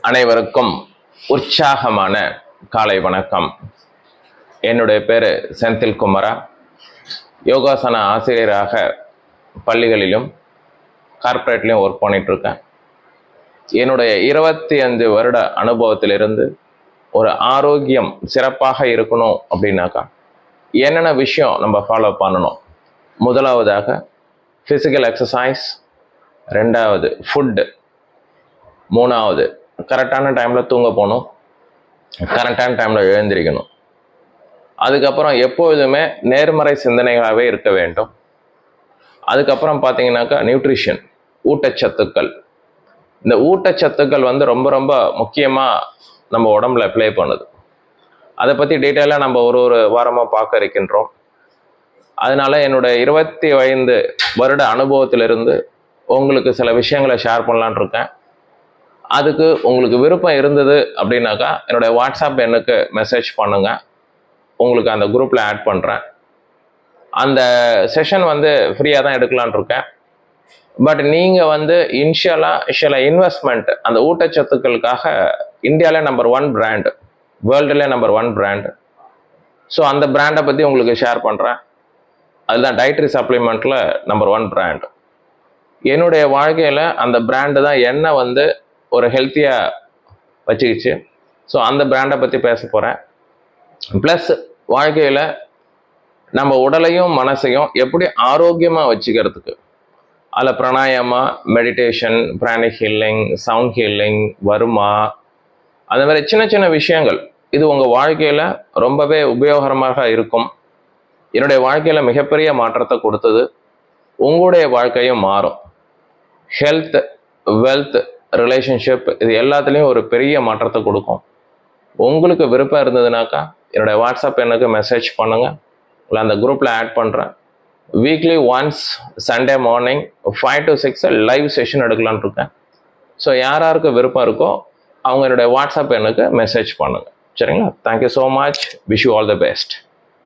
அனைவருக்கும் உற்சாகமான காலை வணக்கம். என்னுடைய பேர் செந்தில் குமரா. யோகாசன ஆசிரியராக பள்ளிகளிலும் கார்ப்பரேட்லையும் ஒர்க் பண்ணிகிட்ருக்கேன். என்னுடைய 25 வருட அனுபவத்திலிருந்து ஒரு ஆரோக்கியம் சிறப்பாக இருக்கணும் அப்படின்னாக்கா என்னென்ன விஷயம் நம்ம ஃபாலோ பண்ணணும். முதலாவதாக ஃபிசிக்கல் எக்ஸசைஸ், ரெண்டாவது ஃபுட்டு, மூணாவது கரெக்டான டைமில் தூங்க போகணும், கரெக்டான டைமில் எழுந்திரிக்கணும். அதுக்கப்புறம் எப்பொழுதுமே நேர்மறை சிந்தனைகளாகவே இருக்க வேண்டும். அதுக்கப்புறம் பார்த்தீங்கன்னாக்கா நியூட்ரிஷன், ஊட்டச்சத்துக்கள். இந்த ஊட்டச்சத்துக்கள் ரொம்ப ரொம்ப முக்கியமாக நம்ம உடம்புல ப்ளே பண்ணுது. அதை பற்றி டீட்டெயிலாக நம்ம ஒரு வாரமாக பார்க்க இருக்கின்றோம். அதனால என்னுடைய 25 வருட அனுபவத்திலிருந்து உங்களுக்கு சில விஷயங்களை ஷேர் பண்ணலான் இருக்கேன். அதுக்கு உங்களுக்கு விருப்பம் இருந்தது அப்படின்னாக்கா என்னுடைய வாட்ஸ்அப் எண்ணுக்கு மெசேஜ் பண்ணுங்கள். உங்களுக்கு அந்த குரூப்பில் ஆட் பண்ணுறேன். அந்த செஷன் ஃப்ரீயாக தான் எடுக்கலான் இருக்கேன். பட் நீங்கள் இனிஷியலாக சில இன்வெஸ்ட்மெண்ட் அந்த ஊட்டச்சத்துக்களுக்காக இந்தியாவிலே நம்பர் 1 பிராண்டு, வேர்ல்டுலே நம்பர் 1 பிராண்டு. ஸோ அந்த பிராண்டை பற்றி உங்களுக்கு ஷேர் பண்ணுறேன். அதுதான் டயட்ரி சப்ளிமெண்ட்டில் நம்பர் 1 பிராண்டு. என்னுடைய வாழ்க்கையில் அந்த பிராண்டு தான் என்ன ஒரு ஹெல்த்தியாக வச்சுக்கிச்சு. ஸோ அந்த பிராண்டை பற்றி பேச போகிறேன். ப்ளஸ் வாழ்க்கையில் நம்ம உடலையும் மனசையும் எப்படி ஆரோக்கியமாக வச்சுக்கிறதுக்கு அதில் pranayama, meditation, pranic healing, sound healing, varma, அந்த மாதிரி சின்ன சின்ன விஷயங்கள் இது உங்கள் வாழ்க்கையில் ரொம்பவே உபயோகரமாக இருக்கும். என்னுடைய வாழ்க்கையில் மிகப்பெரிய மாற்றத்தை கொடுத்தது. உங்களுடைய வாழ்க்கையும் மாறும். ஹெல்த், வெல்த், ரிலேஷன்ஷிப் இது எல்லாத்துலேயும் ஒரு பெரிய மாற்றத்தை கொடுக்கும். உங்களுக்கு விருப்பம் இருந்ததுனாக்கா என்னுடைய வாட்ஸ்அப் எண்ணுக்கு மெசேஜ் பண்ணுங்கள். இல்லை அந்த குரூப்பில் ஆட் பண்ணுறேன். Weekly once Sunday morning 5 to 6 live session எடுக்கலான் இருக்கேன். ஸோ யாருக்கு விருப்பம் இருக்கோ அவங்க என்னுடைய வாட்ஸ்அப் எண்ணுக்கு மெசேஜ் பண்ணுங்கள். சரிங்களா? Thank you so much. Wish you all the best.